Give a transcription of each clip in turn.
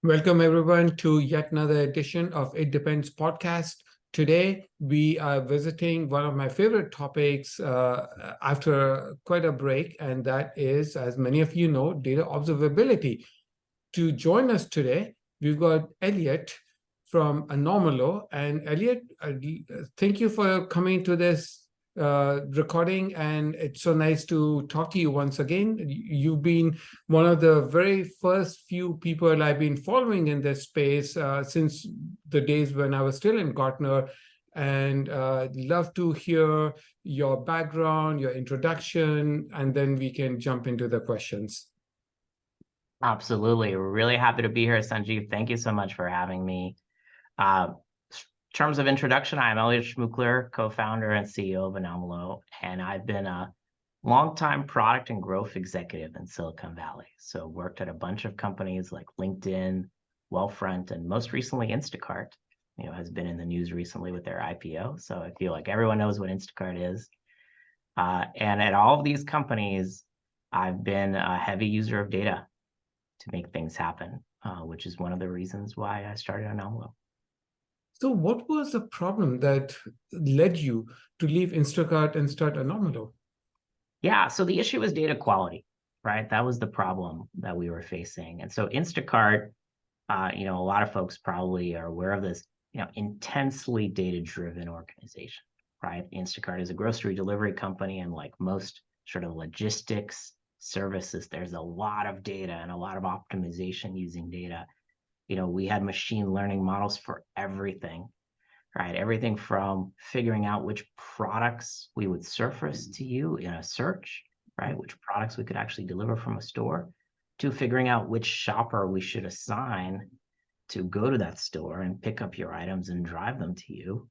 Welcome, everyone, to yet another edition of It Depends podcast. Today, we are visiting one of my favorite topics after quite a break, and that is, as many of you know, data observability. To join us today, we've got Elliot from Anomalo. And Elliot, thank you for coming to this recording, and it's so nice to talk to you once again. You've been one of the very first few people I've been following in this space since the days when I was still in Gartner, and love to hear your background, your introduction, and then we can jump into the questions. Absolutely. We're really happy to be here, Sanjeev. Thank you so much for having me. In terms of introduction, I'm Elliot Shmukler, co-founder and CEO of Anomalo, and I've been a longtime product and growth executive in Silicon Valley. So worked at a bunch of companies like LinkedIn, Wealthfront, and most recently Instacart, has been in the news recently with their IPO. So I feel like everyone knows what Instacart is. And at all of these companies, I've been a heavy user of data to make things happen, which is one of the reasons why I started Anomalo. So what was the problem that led you to leave Instacart and start Anomalo? Yeah, so the issue was data quality, right? That was the problem that we were facing. And so Instacart, a lot of folks probably are aware of this, intensely data-driven organization, right? Instacart is a grocery delivery company, and like most sort of logistics services, there's a lot of data and a lot of optimization using data. We had machine learning models for everything, right? Everything from figuring out which products we would surface to you in a search, right? Which products we could actually deliver from a store, to figuring out which shopper we should assign to go to that store and pick up your items and drive them to you.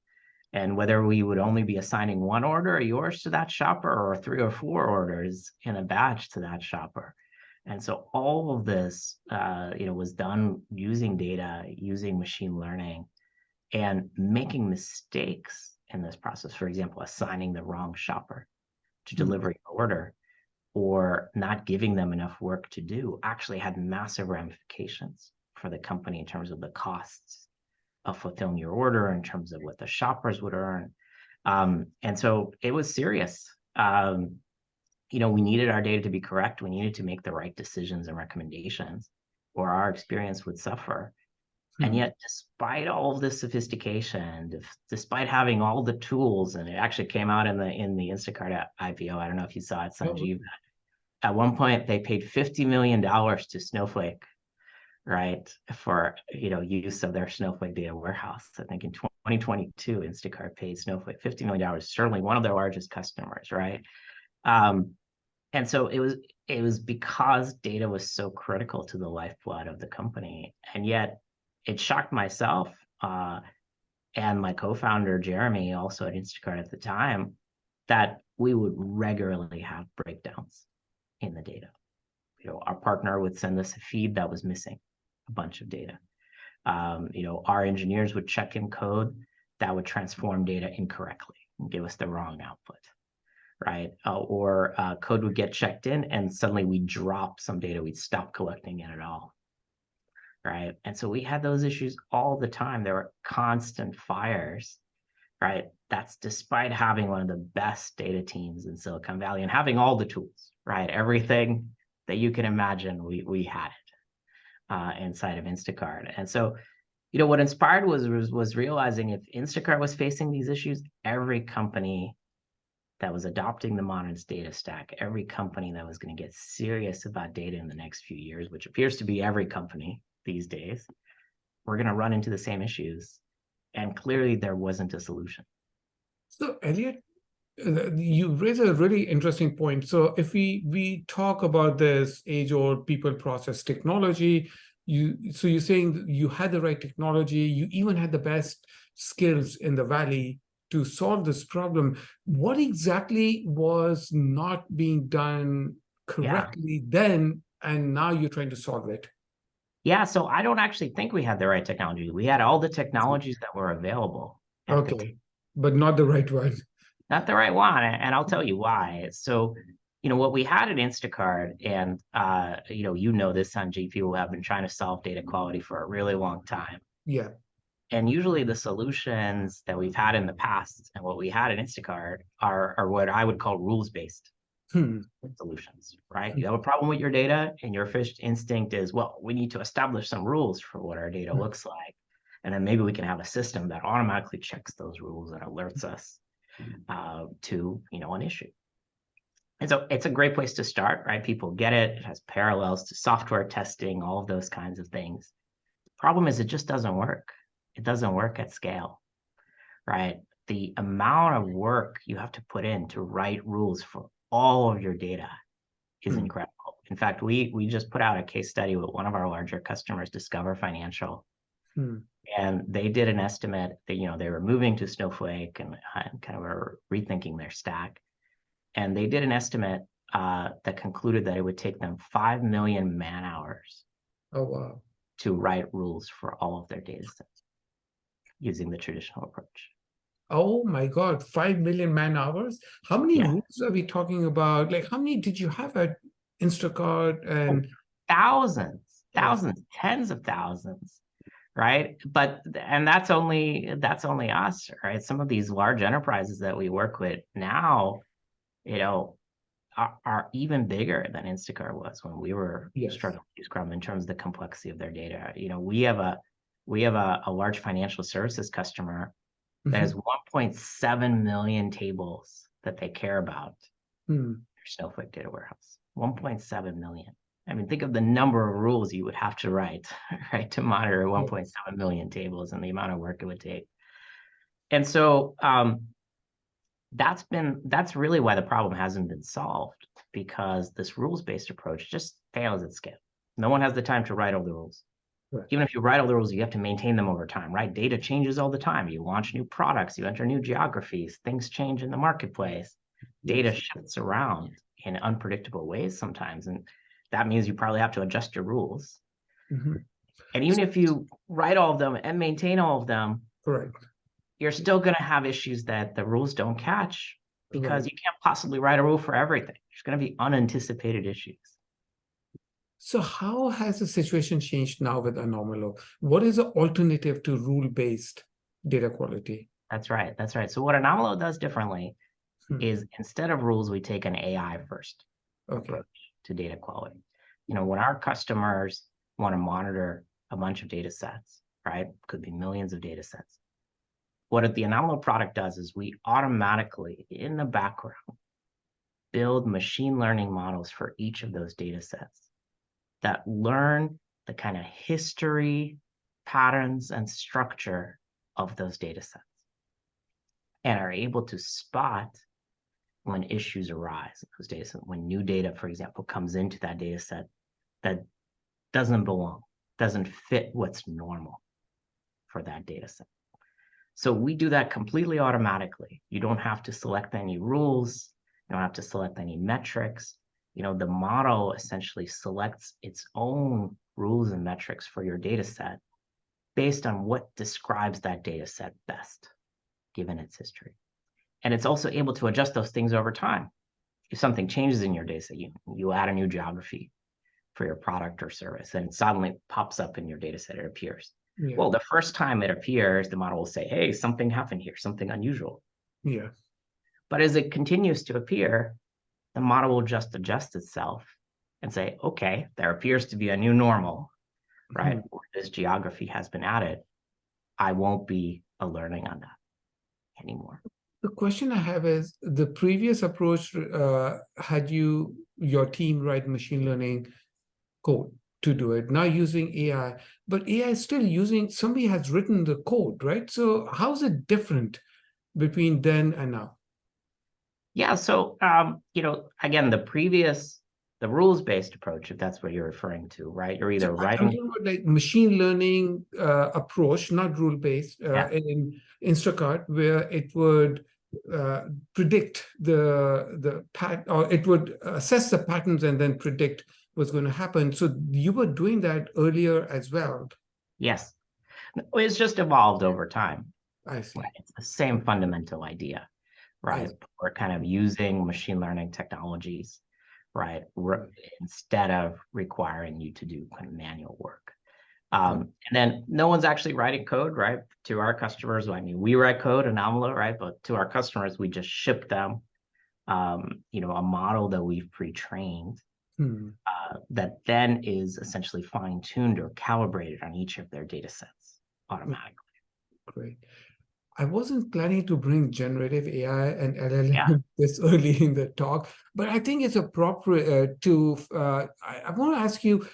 And whether we would only be assigning one order of yours to that shopper or 3 or 4 orders in a batch to that shopper. And so all of this, was done using data, using machine learning, and making mistakes in this process. For example, assigning the wrong shopper to deliver your order, or not giving them enough work to do, actually had massive ramifications for the company in terms of the costs of fulfilling your order, in terms of what the shoppers would earn. And so it was serious. We needed our data to be correct. We needed to make the right decisions and recommendations, or our experience would suffer. And yet, despite all of this sophistication, despite having all the tools, and it actually came out in the Instacart IPO, I don't know if you saw it, Sanjeev. At one point, they paid $50 million to Snowflake, right, for use of their Snowflake data warehouse. I think in 2022, Instacart paid Snowflake $50 million, certainly one of their largest customers, right? And so it was because data was so critical to the lifeblood of the company, and yet it shocked myself and my co-founder Jeremy, also at Instacart at the time, that we would regularly have breakdowns in the data. Our partner would send us a feed that was missing a bunch of data. Our engineers would check in code that would transform data incorrectly and give us the wrong output, right? Or code would get checked in and suddenly we'd drop some data, we'd stop collecting it at all, right? And so we had those issues all the time. There were constant fires, right? That's despite having one of the best data teams in Silicon Valley and having all the tools, right? Everything that you can imagine, we had it inside of Instacart. And so, what inspired was realizing if Instacart was facing these issues, every company that was adopting the modern data stack, every company that was going to get serious about data in the next few years, which appears to be every company these days, we're going to run into the same issues. And clearly there wasn't a solution. So Elliot, you raise a really interesting point. So if we talk about this age-old people process technology, so you're saying you had the right technology, you even had the best skills in the Valley to solve this problem. What exactly was not being done correctly then, and now you're trying to solve it? Yeah, so I don't actually think we had the right technology. We had all the technologies that were available. Okay, but not the right one. Not the right one, and I'll tell you why. So what we had at Instacart, and you know this, Sanjeev, people have been trying to solve data quality for a really long time. Yeah. And usually the solutions that we've had in the past and what we had at Instacart are what I would call rules-based Hmm. solutions, right? You have a problem with your data, and your first instinct is, well, we need to establish some rules for what our data looks like. And then maybe we can have a system that automatically checks those rules and alerts us to, an issue. And so it's a great place to start, right? People get it. It has parallels to software testing, all of those kinds of things. The problem is it just doesn't work. It doesn't work at scale, right? The amount of work you have to put in to write rules for all of your data is incredible. In fact, we just put out a case study with one of our larger customers, Discover Financial, and they did an estimate that, they were moving to Snowflake and kind of were rethinking their stack. And they did an estimate that concluded that it would take them 5 million man hours Oh, wow. to write rules for all of their data sets using the traditional approach. Oh my God, 5 million man hours? How many Yeah. rules are we talking about? Like, how many did you have at Instacart? And thousands, yes. tens of thousands, right? And that's only us, right? Some of these large enterprises that we work with now, are even bigger than Instacart was when we were Yes. struggling to use Scrum in terms of the complexity of their data. We have a large financial services customer that has 1.7 million tables that they care about their Snowflake data warehouse. 1.7 million. I mean, think of the number of rules you would have to write, right, to monitor 1.7 million tables and the amount of work it would take. And so that's really why the problem hasn't been solved, because this rules-based approach just fails at scale. No one has the time to write all the rules. Right. Even if you write all the rules, you have to maintain them over time, right? Data changes all the time. You launch new products, you enter new geographies, things change in the marketplace. Data shifts around in unpredictable ways sometimes. And that means you probably have to adjust your rules. And even if you write all of them and maintain all of them, Correct. you're still going to have issues that the rules don't catch, because you can't possibly write a rule for everything. There's going to be unanticipated issues. So how has the situation changed now with Anomalo? What is the alternative to rule-based data quality? That's right. So what Anomalo does differently is, instead of rules, we take an AI first approach to data quality. When our customers want to monitor a bunch of data sets, right? Could be millions of data sets. What the Anomalo product does is we automatically, in the background, build machine learning models for each of those data sets that learn the kind of history, patterns, and structure of those data sets, and are able to spot when issues arise in those data sets, when new data, for example, comes into that data set that doesn't belong, doesn't fit what's normal for that data set. So we do that completely automatically. You don't have to select any rules. You don't have to select any metrics. The model essentially selects its own rules and metrics for your data set based on what describes that data set best, given its history. And it's also able to adjust those things over time. If something changes in your data set, you add a new geography for your product or service, and it suddenly pops up in your data set, it appears. Yeah. Well, the first time it appears, the model will say, hey, something happened here, something unusual. Yeah. But as it continues to appear, the model will just adjust itself and say, okay, there appears to be a new normal, right? Or this geography has been added. I won't be alerting on that anymore. The question I have is, the previous approach had your team write machine learning code to do it, now using AI, but AI is still using, somebody has written the code, right? So how is it different between then and now? Yeah, so, again, the rules-based approach, if that's what you're referring to, right? You're either writing... I'm talking about like machine learning approach, not rule-based, in Instacart, where it would predict the pattern, or it would assess the patterns and then predict what's going to happen. So you were doing that earlier as well. Yes. It's just evolved over time. I see. Right? It's the same fundamental idea, right? We're kind of using machine learning technologies right? Instead of requiring you to do kind of manual work. And then no one's actually writing code, right? To our customers, I mean, we write code, Anomalo, right? But to our customers, we just ship them, a model that we've pre-trained that then is essentially fine-tuned or calibrated on each of their data sets automatically. Great. I wasn't planning to bring generative AI and LLM Yeah. this early in the talk, but I think it's appropriate I want to ask you,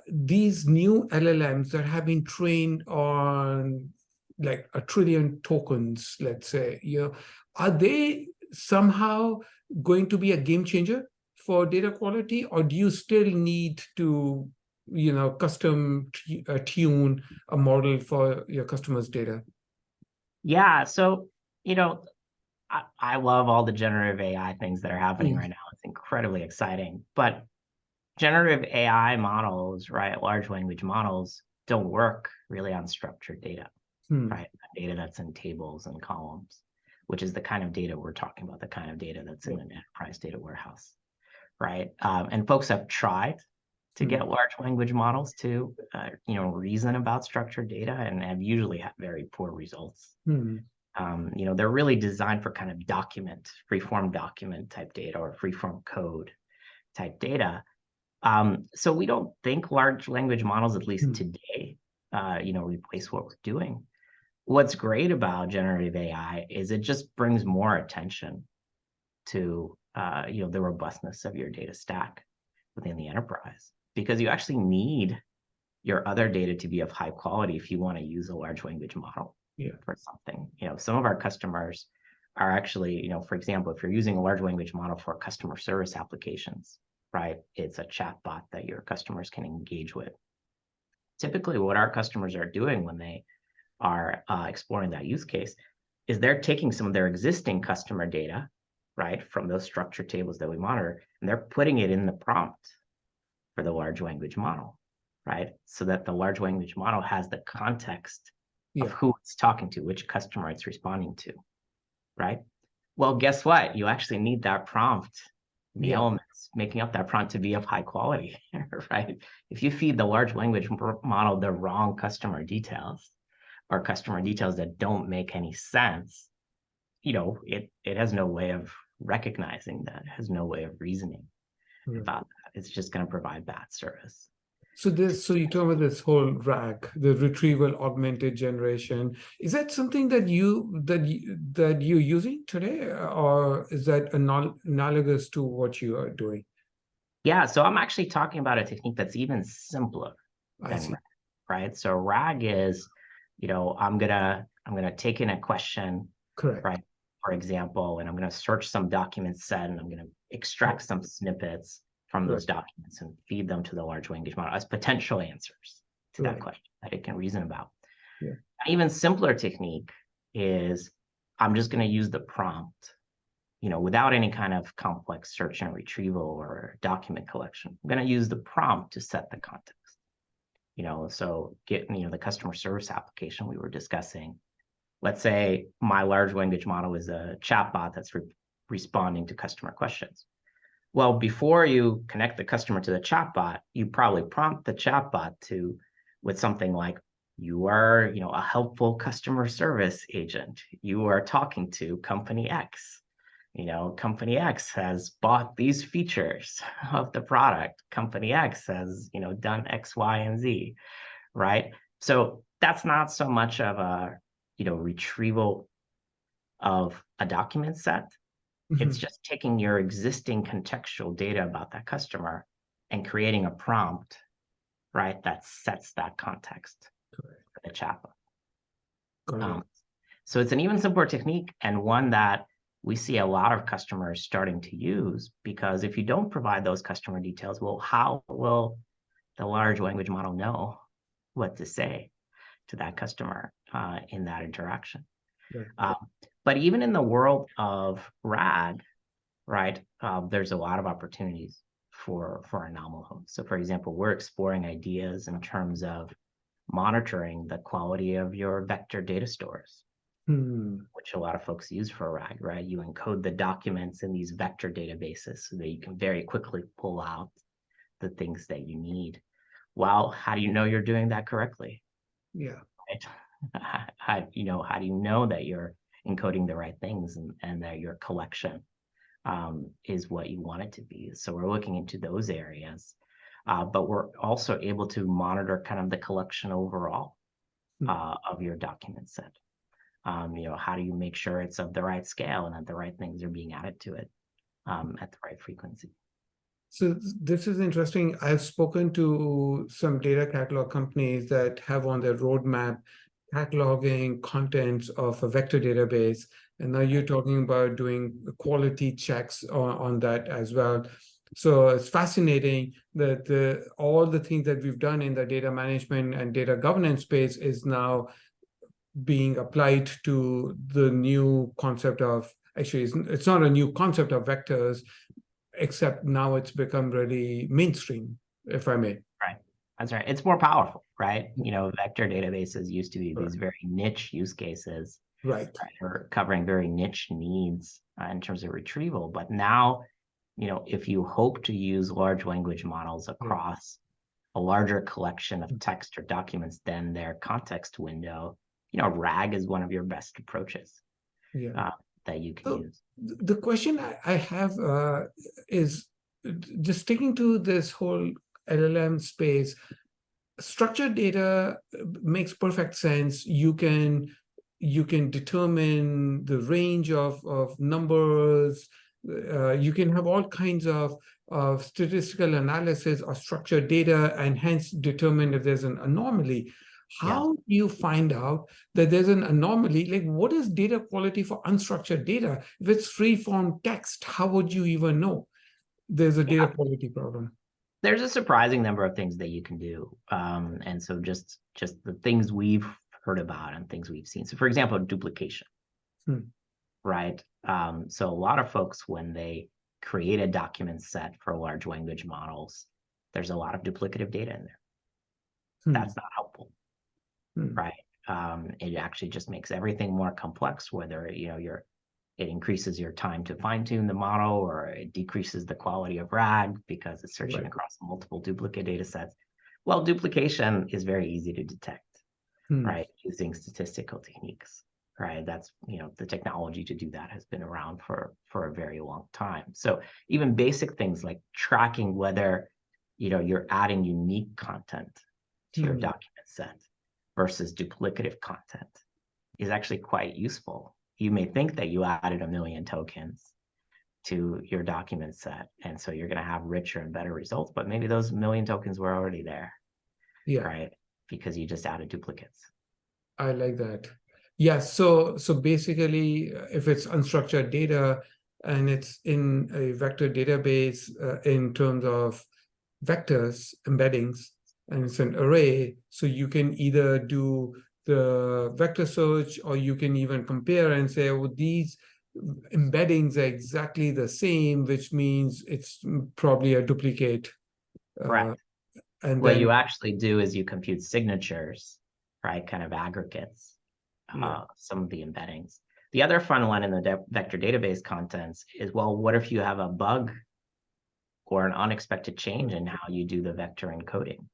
these new LLMs that have been trained on like 1 trillion tokens, let's say, are they somehow going to be a game changer for data quality, or do you still need to, custom tune a model for your customers' data? Yeah. So, I love all the generative AI things that are happening right now. It's incredibly exciting. But generative AI models, right, large language models, don't work really on structured data, right? Data that's in tables and columns, which is the kind of data we're talking about, the kind of data that's in an enterprise data warehouse, right? And folks have tried to get large language models to, reason about structured data and have usually had very poor results. They're really designed for kind of free-form document type data or free-form code type data. So we don't think large language models, at least today, replace what we're doing. What's great about generative AI is it just brings more attention to, the robustness of your data stack within the enterprise, because you actually need your other data to be of high quality if you want to use a large language model for something. Some of our customers are actually, for example, if you're using a large language model for customer service applications, right? It's a chatbot that your customers can engage with. Typically, what our customers are doing when they are exploring that use case is they're taking some of their existing customer data, right, from those structured tables that we monitor, and they're putting it in the prompt for the large language model, right? So that the large language model has the context of who it's talking to, which customer it's responding to, right? Well, guess what? You actually need that prompt, the elements making up that prompt to be of high quality, right? If you feed the large language model the wrong customer details or customer details that don't make any sense, it has no way of recognizing that, has no way of reasoning about that. It's just going to provide bad service. So you talk about this whole RAG, the retrieval augmented generation. Is that something that you're using today, or is that analogous to what you are doing? Yeah, so I'm actually talking about a technique that's even simpler than RAG, right? So RAG is, I'm gonna take in a question, correct, right? For example, and I'm gonna search some document set, and I'm gonna extract some snippets from those documents and feed them to the large language model as potential answers to that question that it can reason about. An even simpler technique is I'm just going to use the prompt, without any kind of complex search and retrieval or document collection. I'm going to use the prompt to set the context. So get, the customer service application we were discussing. Let's say my large language model is a chatbot that's responding to customer questions. Well, before you connect the customer to the chatbot, you probably prompt the chatbot with something like, you are, a helpful customer service agent. You are talking to company X. Company X has bought these features of the product. Company X has, done X, Y, and Z, right? So that's not so much of a, retrieval of a document set. It's just taking your existing contextual data about that customer and creating a prompt, right, that sets that context for the chatbot. So it's an even simpler technique, and one that we see a lot of customers starting to use, because if you don't provide those customer details, well, how will the large language model know what to say to that customer in that interaction? But even in the world of RAG, right, there's a lot of opportunities for Anomalo. So for example, we're exploring ideas in terms of monitoring the quality of your vector data stores, which a lot of folks use for RAG, right? You encode the documents in these vector databases so that you can very quickly pull out the things that you need. Well, how do you know you're doing that correctly? Yeah. Right? How do you know that you're encoding the right things and that your collection is what you want it to be? So we're looking into those areas, but we're also able to monitor kind of the collection overall of your document set. How do you make sure it's of the right scale and that the right things are being added to it at the right frequency? So this is interesting. I've spoken to some data catalog companies that have on their roadmap cataloging contents of a vector database. And now you're talking about doing quality checks on that as well. So it's fascinating that all the things that we've done in the data management and data governance space is now being applied to the new concept of, actually, it's not a new concept of vectors, except now it's become really mainstream, if I may. Right. That's right. It's more powerful, right? Vector databases used to be these very niche use cases, Right. right, or covering very niche needs in terms of retrieval. But now, if you hope to use large language models across a larger collection of text or documents than their context window, RAG is one of your best approaches that you can use. The question I have is just sticking to this whole LLM space. Structured data makes perfect sense. You can determine the range of numbers. You can have all kinds of statistical analysis of structured data and hence determine if there's an anomaly. How do you find out that there's an anomaly? Like, what is data quality for unstructured data? If it's free form text, how would you even know there's a data quality problem? There's a surprising number of things that you can do. And so just the things we've heard about and things we've seen. So for example, duplication, right? So a lot of folks, when they create a document set for large language models, there's a lot of duplicative data in there. That's not helpful, right? It actually just makes everything more complex, whether, it increases your time to fine tune the model, or it decreases the quality of RAG because it's searching across multiple duplicate data sets. Well, duplication is very easy to detect, right? Using statistical techniques, right? That's, the technology to do that has been around for a very long time. So even basic things like tracking whether, you're adding unique content to your document set versus duplicative content is actually quite useful. You may think that you added 1 million tokens to your document set, and so you're going to have richer and better results, but maybe those 1 million tokens were already there, right? Because you just added duplicates. I like that. Yes. So basically, if it's unstructured data and it's in a vector database in terms of vectors, embeddings, and it's an array, so you can either do the vector search, or you can even compare and say, oh, these embeddings are exactly the same, which means it's probably a duplicate. Correct. And what then you actually do is you compute signatures, right? Kind of aggregates, some of the embeddings. The other fun one in the vector database contents is, well, what if you have a bug or an unexpected change in how you do the vector encoding?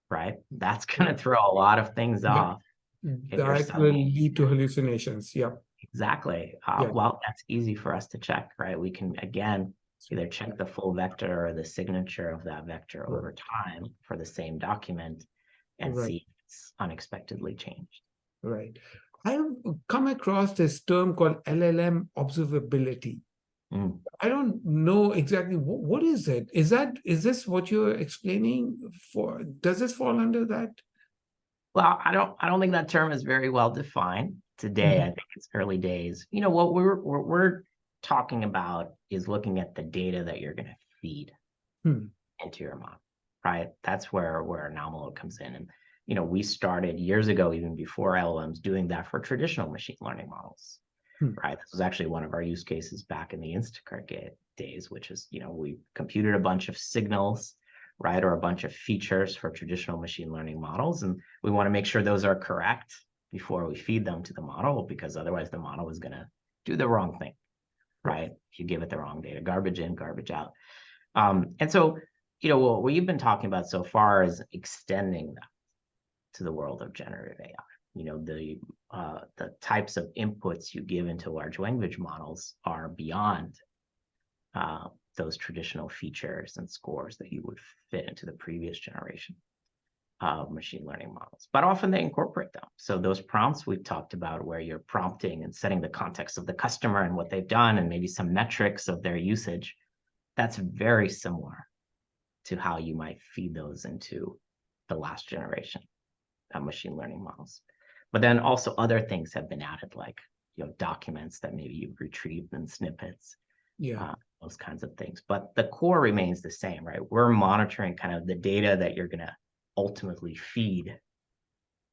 Right? That's going to throw a lot of things off. That will lead to hallucinations. Yeah. Exactly. Well, that's easy for us to check, right? We can, again, either check the full vector or the signature of that vector over time for the same document and see if it's unexpectedly changed. Right. I've come across this term called LLM observability. I don't know exactly what is it. Is this what you're explaining for? Does this fall under that? Well, I don't think that term is very well defined today. I think it's early days. What we're talking about is looking at the data that you're going to feed into your model, right? That's where Anomalo comes in. And we started years ago, even before LLMs, doing that for traditional machine learning models. Right. This was actually one of our use cases back in the Instacart days, which is, we computed a bunch of signals, right, or a bunch of features for traditional machine learning models. And we want to make sure those are correct before we feed them to the model, because otherwise the model is going to do the wrong thing, right? If you give it the wrong data, garbage in, garbage out. And so, what we've been talking about so far is extending that to the world of generative AI. The types of inputs you give into large language models are beyond those traditional features and scores that you would fit into the previous generation of machine learning models, but often they incorporate them. So those prompts we've talked about, where you're prompting and setting the context of the customer and what they've done and maybe some metrics of their usage, that's very similar to how you might feed those into the last generation of machine learning models. But then also other things have been added, like documents that maybe you've retrieved in snippets, those kinds of things. But the core remains the same, right? We're monitoring kind of the data that you're going to ultimately feed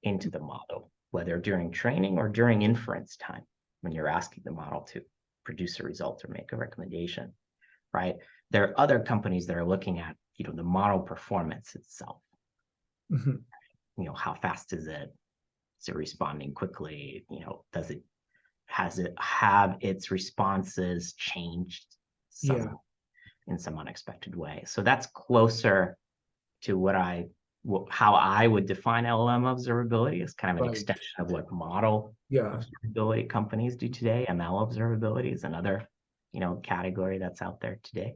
into the model, whether during training or during inference time, when you're asking the model to produce a result or make a recommendation, right? There are other companies that are looking at, the model performance itself. How fast is it? Is it responding quickly? Has it have its responses changed in some unexpected way? So that's closer to how I would define LLM observability, as kind of an extension of what model observability companies do today. ML observability is another, category that's out there today.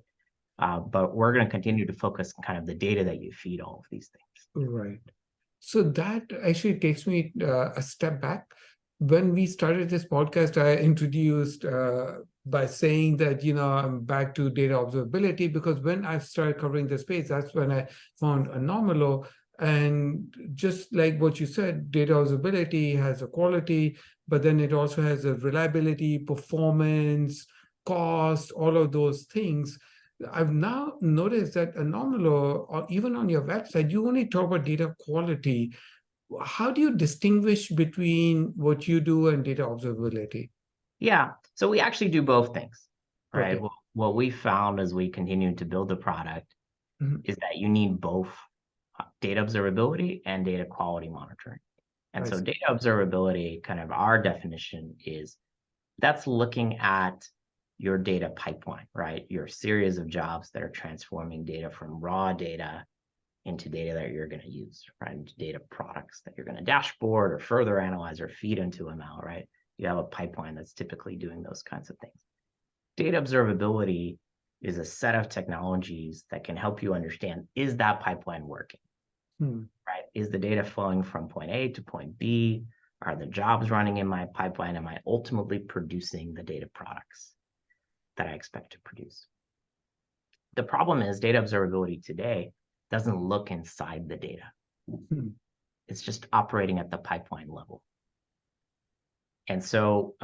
But we're going to continue to focus on kind of the data that you feed all of these things. Right. So that actually takes me a step back. When we started this podcast, I introduced by saying that, I'm back to data observability, because when I started covering the space, that's when I found Anomalo. And just like what you said, data observability has a quality, but then it also has a reliability, performance, cost, all of those things. I've now noticed that Anomalo, or even on your website, you only talk about data quality. How do you distinguish between what you do and data observability? Yeah, so we actually do both things, right? Okay. What we found as we continued to build the product is that you need both data observability and data quality monitoring. And so data observability, kind of our definition is, that's looking at your data pipeline, right? Your series of jobs that are transforming data from raw data into data that you're going to use, right? Into data products that you're going to dashboard or further analyze or feed into ML, right? You have a pipeline that's typically doing those kinds of things. Data observability is a set of technologies that can help you understand, is that pipeline working, right? Is the data flowing from point A to point B? Are the jobs running in my pipeline? Am I ultimately producing the data products that I expect to produce? The problem is data observability today doesn't look inside the data. It's just operating at the pipeline level. And so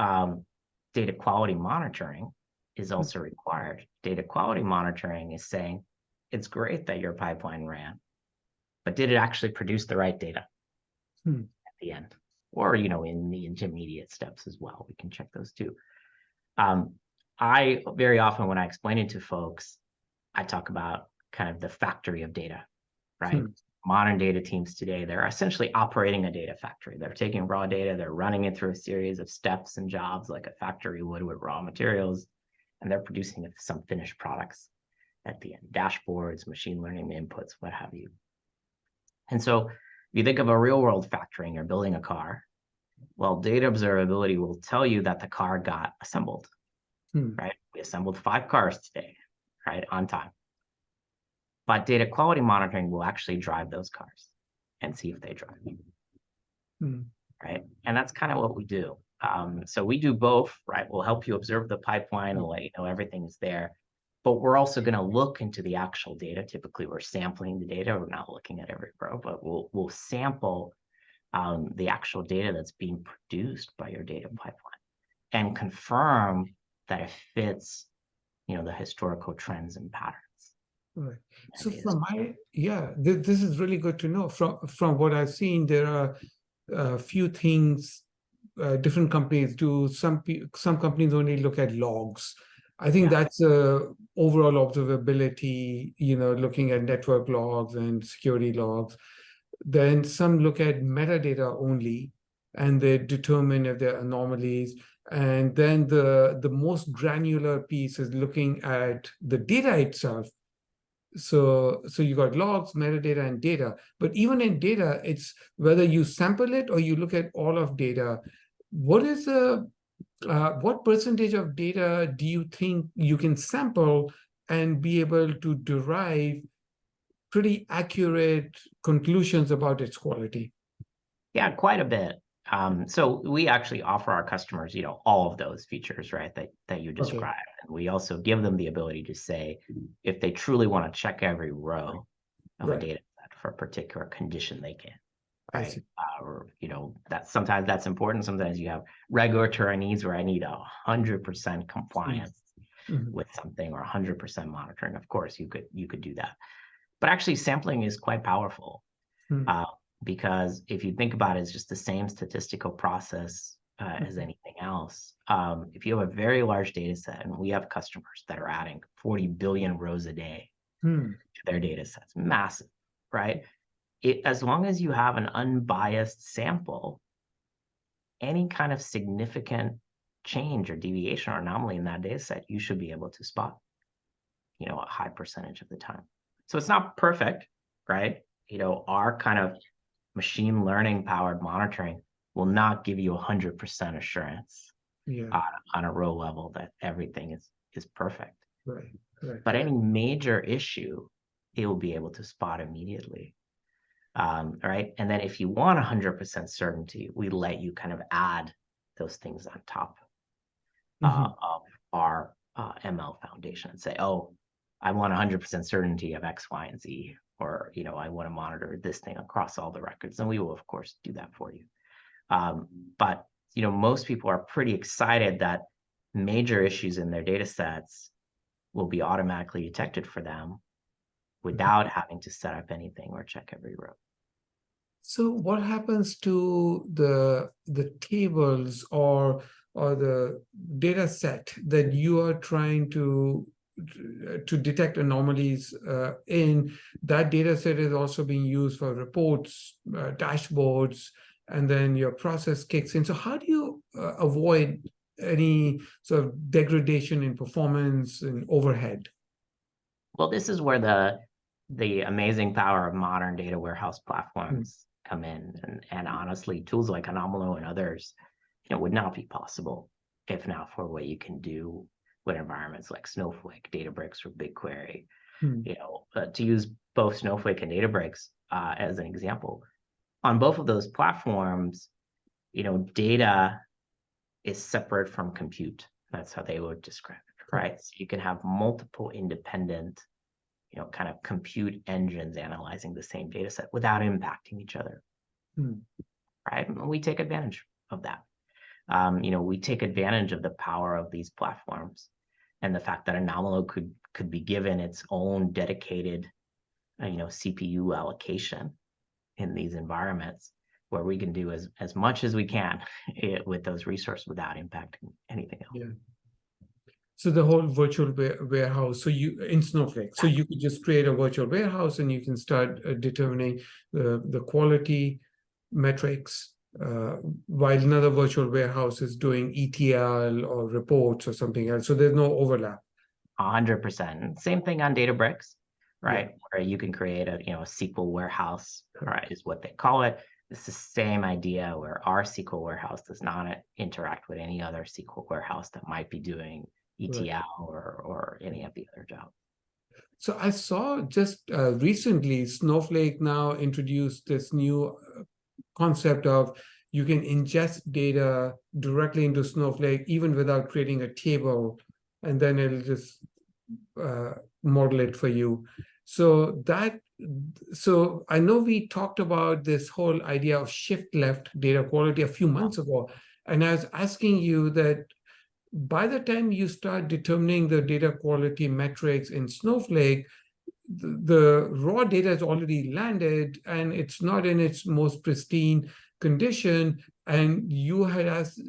data quality monitoring is also required. Data quality monitoring is saying, it's great that your pipeline ran, but did it actually produce the right data at the end? Or, in the intermediate steps as well, we can check those too. I very often, when I explain it to folks, I talk about kind of the factory of data, right? Modern data teams today, they're essentially operating a data factory. They're taking raw data, they're running it through a series of steps and jobs like a factory would with raw materials, and they're producing some finished products at the end, dashboards, machine learning inputs, what have you. And so if you think of a real world factory and you're building a car, well, data observability will tell you that the car got assembled, right? We assembled 5 cars today, right, on time. But data quality monitoring will actually drive those cars and see if they drive, right? And that's kind of what we do. So we do both, right? We'll help you observe the pipeline and let you know everything's there. But we're also going to look into the actual data. Typically, we're sampling the data. We're not looking at every row, but we'll sample the actual data that's being produced by your data pipeline and confirm that it fits, the historical trends and patterns. Right. So this is really good to know. From what I've seen, there are a few things different companies do. Some companies only look at logs. I think that's overall observability, looking at network logs and security logs. Then some look at metadata only, and they determine if there are anomalies. And then the most granular piece is looking at the data itself. So you got logs, metadata, and data. But even in data, it's whether you sample it or you look at all of data. What is what percentage of data do you think you can sample and be able to derive pretty accurate conclusions about its quality? Yeah, quite a bit. So we actually offer our customers, all of those features, right, that you described. And we also give them the ability to say, if they truly want to check every row of a data set for a particular condition, they can, right? Or, sometimes that's important. Sometimes you have regulatory needs where I need 100% compliance with something or 100% monitoring. Of course, you could do that. But actually, sampling is quite powerful. Because if you think about it, it's just the same statistical process as anything else. If you have a very large data set, and we have customers that are adding 40 billion rows a day to their data sets, massive, right? As long as you have an unbiased sample, any kind of significant change or deviation or anomaly in that data set, you should be able to spot, a high percentage of the time. So it's not perfect, right? Our kind of machine learning powered monitoring will not give you 100% assurance on a row level that everything is perfect. But any major issue, it will be able to spot immediately. Right. And then if you want 100% certainty, we let you kind of add those things on top of our ML foundation and say, oh, I want 100% certainty of X, Y, and Z. Or, I want to monitor this thing across all the records. And we will, of course, do that for you. But, most people are pretty excited that major issues in their data sets will be automatically detected for them without having to set up anything or check every row. So what happens to the tables or the data set that you are trying to detect anomalies in? That data set is also being used for reports, dashboards, and then your process kicks in. So how do you avoid any sort of degradation in performance and overhead? Well, this is where the amazing power of modern data warehouse platforms come in. And honestly, tools like Anomalo and others, would not be possible if not for what you can do with environments like Snowflake, Databricks, or BigQuery. To use both Snowflake and Databricks as an example, on both of those platforms, data is separate from compute. That's how they would describe it, right? So you can have multiple independent, kind of compute engines analyzing the same data set without impacting each other, right? And we take advantage of that. We take advantage of the power of these platforms and the fact that Anomalo could be given its own dedicated, CPU allocation in these environments where we can do as much as we can with those resources without impacting anything else. Yeah. So the whole virtual warehouse, so you in Snowflake, so you could just create a virtual warehouse and you can start determining the quality metrics, while another virtual warehouse is doing ETL or reports or something else. So there's no overlap. 100%. Same thing on Databricks, right? Where you can create a SQL warehouse, right, is what they call it. It's the same idea where our SQL warehouse does not interact with any other SQL warehouse that might be doing ETL or any of the other jobs. So I saw just recently Snowflake now introduced this new concept of you can ingest data directly into Snowflake even without creating a table, and then it'll just model it for you. So I know we talked about this whole idea of shift left data quality a few months ago, and I was asking you that by the time you start determining the data quality metrics in Snowflake, the raw data is already landed and it's not in its most pristine condition. And you had asked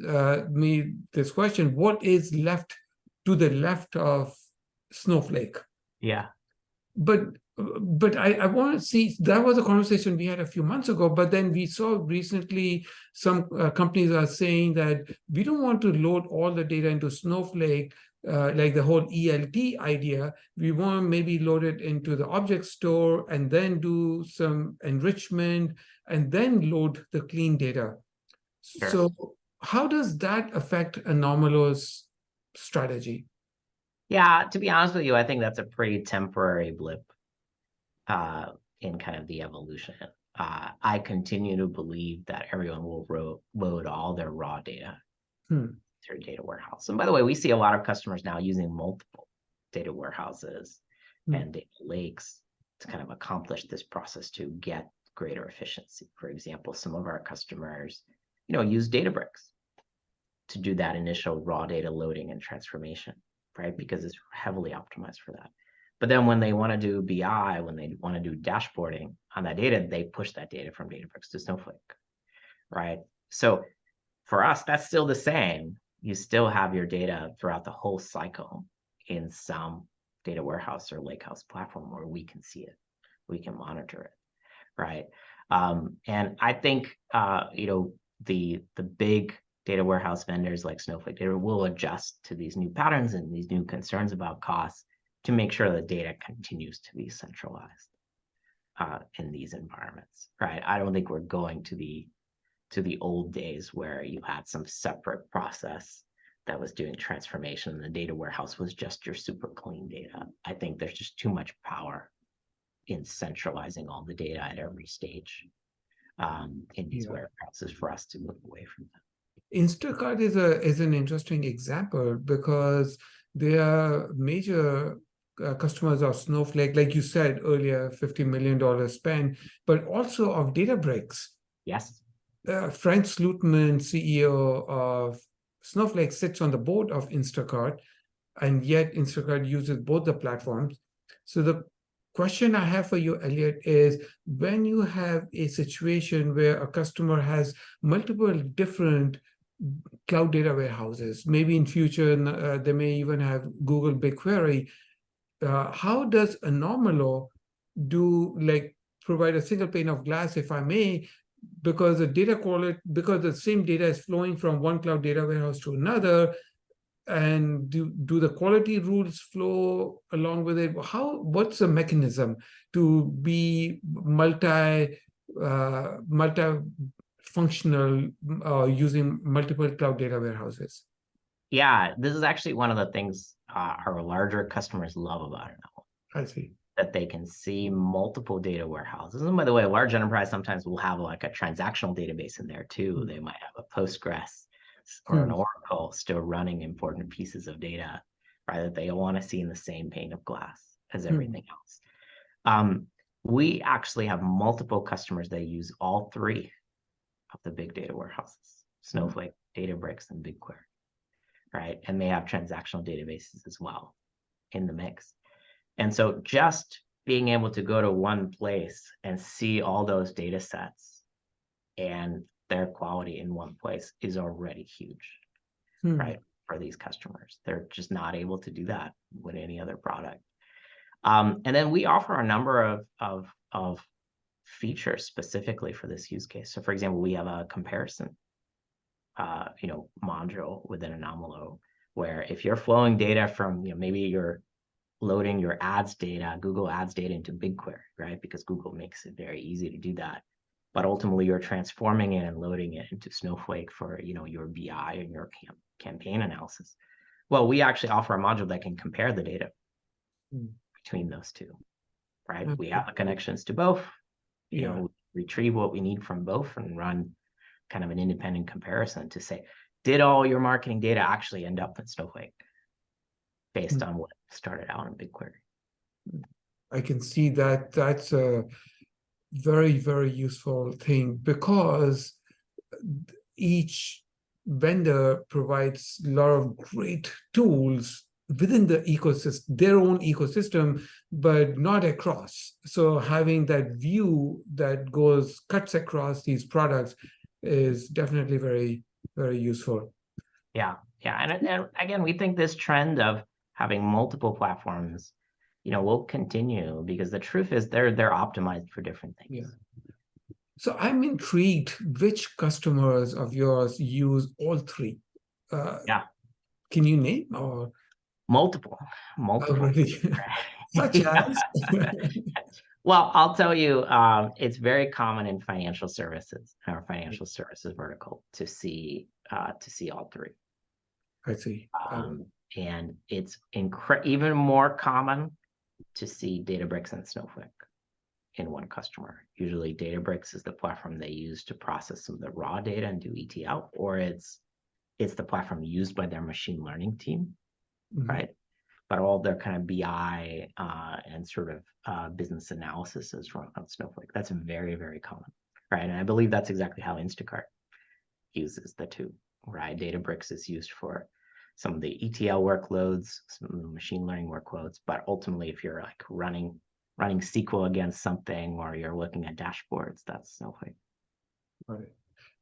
me this question: what is left to the left of Snowflake? Yeah. But But I want to see, that was a conversation we had a few months ago, but then we saw recently some companies are saying that we don't want to load all the data into Snowflake, like the whole ELT idea. We want to maybe load it into the object store and then do some enrichment and then load the clean data. Sure. So how does that affect Anomalo's strategy? Yeah, to be honest with you, I think that's a pretty temporary blip in kind of the evolution. I continue to believe that everyone will load all their raw data through data warehouse. And by the way, we see a lot of customers now using multiple data warehouses and data lakes to kind of accomplish this process to get greater efficiency. For example, some of our customers, use Databricks to do that initial raw data loading and transformation, right? Because it's heavily optimized for that. But then when they want to do BI, when they want to do dashboarding on that data, they push that data from Databricks to Snowflake, right? So for us, that's still the same. You still have your data throughout the whole cycle in some data warehouse or lakehouse platform where we can see it, we can monitor it, right? And I think the big data warehouse vendors like Snowflake data will adjust to these new patterns and these new concerns about costs to make sure the data continues to be centralized in these environments, right? I don't think we're going to the old days where you had some separate process that was doing transformation and the data warehouse was just your super clean data. I think there's just too much power in centralizing all the data at every stage in these warehouses for us to move away from that. Instacart is an interesting example because they are major customers of Snowflake, like you said earlier, $50 million spend, but also of Databricks. Yes. Frank Slootman, CEO of Snowflake, sits on the board of Instacart, and yet Instacart uses both the platforms. So the question I have for you, Elliot, is when you have a situation where a customer has multiple different cloud data warehouses, maybe in future they may even have Google BigQuery, how does Anomalo provide a single pane of glass, if I may, because the data quality, because the same data is flowing from one cloud data warehouse to another, and do the quality rules flow along with it? What's the mechanism to be multi-functional using multiple cloud data warehouses? Yeah, this is actually one of the things our larger customers love about it now. I see. That they can see multiple data warehouses. And by the way, a large enterprise sometimes will have like a transactional database in there too. They might have a Postgres or an Oracle still running important pieces of data, right, that they want to see in the same pane of glass as everything else. We actually have multiple customers that use all three of the big data warehouses, Snowflake, Databricks, and BigQuery, right? And they have transactional databases as well in the mix. And so just being able to go to one place and see all those data sets and their quality in one place is already huge, right, for these customers. They're just not able to do that with any other product. And then we offer a number of features specifically for this use case. So for example, we have a comparison module within Anomalo, where if you're flowing data from, maybe you're loading your ads data, Google ads data into BigQuery, right? Because Google makes it very easy to do that. But ultimately you're transforming it and loading it into Snowflake for, your BI and your campaign analysis. Well, we actually offer a module that can compare the data between those two, right? We have the connections to both, retrieve what we need from both and run kind of an independent comparison to say, did all your marketing data actually end up in Snowflake based on what started out in BigQuery? I can see that that's a very, very useful thing because each vendor provides a lot of great tools within the ecosystem, their own ecosystem, but not across. So having that view that cuts across these products is definitely very, very useful. Yeah. And again, we think this trend of having multiple platforms will continue, because the truth is they're optimized for different things. Yeah. So I'm intrigued which customers of yours use all three. Yeah. Can you name or Multiple. really? Such as? Well, I'll tell you, it's very common in financial services, our financial services vertical, to see all three. I see. And it's even more common to see Databricks and Snowflake in one customer. Usually Databricks is the platform they use to process some of the raw data and do ETL, or it's the platform used by their machine learning team, right? But all their kind of BI and sort of business analysis is run on Snowflake. That's very, very common, right? And I believe that's exactly how Instacart uses the two, right? Databricks is used for some of the ETL workloads, some of the machine learning workloads, but ultimately, if you're like running SQL against something, or you're looking at dashboards, that's Snowflake. Got it.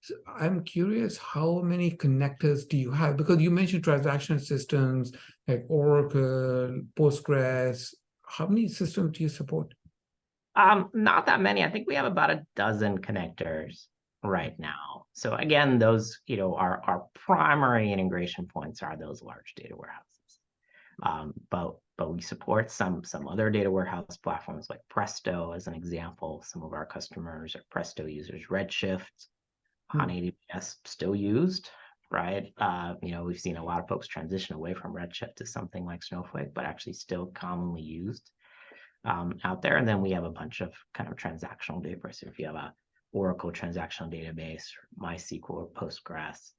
So I'm curious, how many connectors do you have? Because you mentioned transaction systems like Oracle, Postgres. How many systems do you support? Not that many. I think we have about a dozen connectors right now. So again, those, our primary integration points are those large data warehouses. But we support some other data warehouse platforms like Presto, as an example. Some of our customers are Presto users. Redshift on AWS still used, right? We've seen a lot of folks transition away from Redshift to something like Snowflake, but actually still commonly used out there. And then we have a bunch of kind of transactional database. If you have a Oracle transactional database, or MySQL, or Postgres,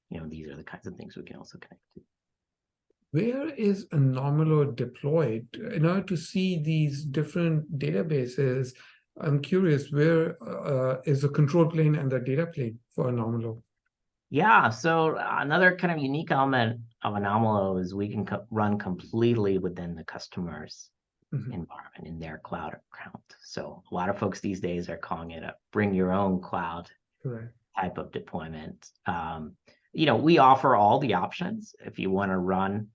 these are the kinds of things we can also connect to. Where is Anomalo deployed? In order to see these different databases, I'm curious, where is the control plane and the data plane for Anomalo? Yeah, so another kind of unique element of Anomalo is we can run completely within the customer's environment, in their cloud account. So a lot of folks these days are calling it a bring your own cloud type of deployment. We offer all the options. If you want to run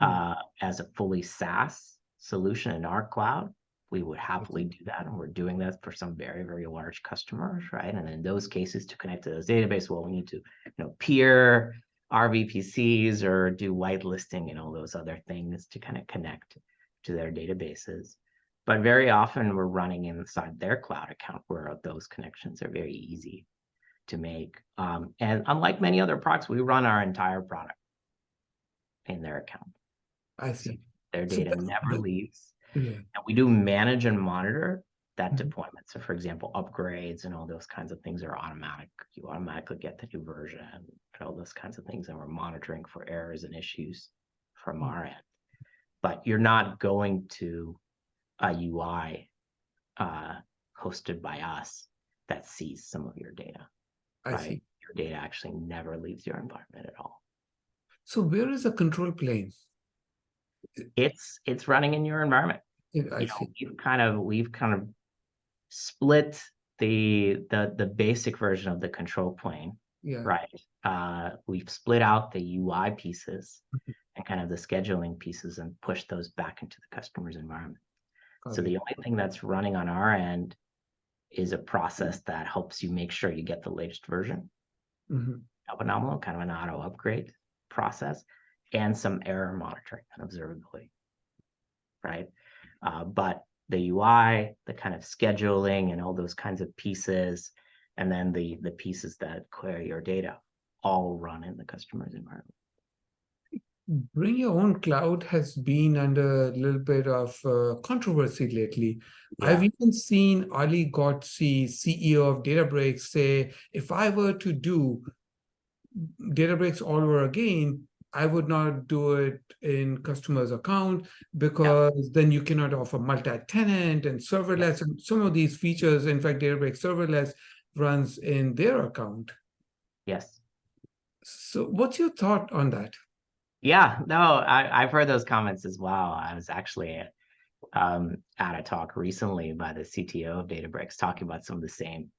as a fully SaaS solution in our cloud, we would happily do that. And we're doing that for some very, very large customers, right? And in those cases, to connect to those databases, well, we need to, peer RVPCs or do whitelisting and all those other things to kind of connect to their databases. But very often we're running inside their cloud account, where those connections are very easy to make. And unlike many other products, we run our entire product in their account. I see. So their data never leaves. Yeah. And we do manage and monitor that deployment. So for example, upgrades and all those kinds of things are automatic. You automatically get the new version and all those kinds of things. And we're monitoring for errors and issues from our end. But you're not going to a UI hosted by us that sees some of your data. I see. Your data actually never leaves your environment at all. So where is the control plane? It's running in your environment. We've kind of split the basic version of the control plane. Yeah. Right. We've split out the UI pieces and kind of the scheduling pieces and pushed those back into the customer's environment. So the only thing that's running on our end is a process that helps you make sure you get the latest version of Anomalo, kind of an auto upgrade process, and some error monitoring and observability, right? But the UI, the kind of scheduling and all those kinds of pieces, and then the pieces that query your data, all run in the customer's environment. Bring your own cloud has been under a little bit of controversy lately. Yeah. I've even seen Ali Ghodsi, CEO of Databricks, say, if I were to do Databricks all over again, I would not do it in customer's account, because then you cannot offer multi-tenant and serverless and some of these features. In fact, Databricks serverless runs in their account. Yes. So what's your thought on that? Yeah, no, I've heard those comments as well. I was actually at a talk recently by the CTO of Databricks talking about some of the same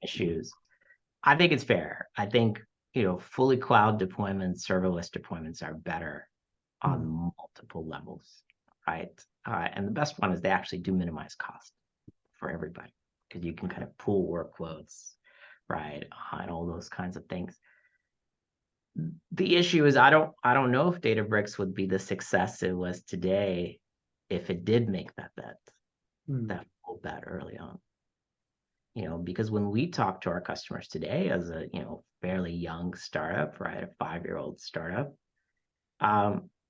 issues. I think it's fair. I think, fully cloud deployments, serverless deployments are better on multiple levels, right? And the best one is they actually do minimize cost for everybody because you can kind of pool workloads, right? And all those kinds of things. The issue is I don't know if Databricks would be the success it was today if it did make that bet, that bold bet early on. Because when we talk to our customers today as a, fairly young startup, right, a 5-year-old startup,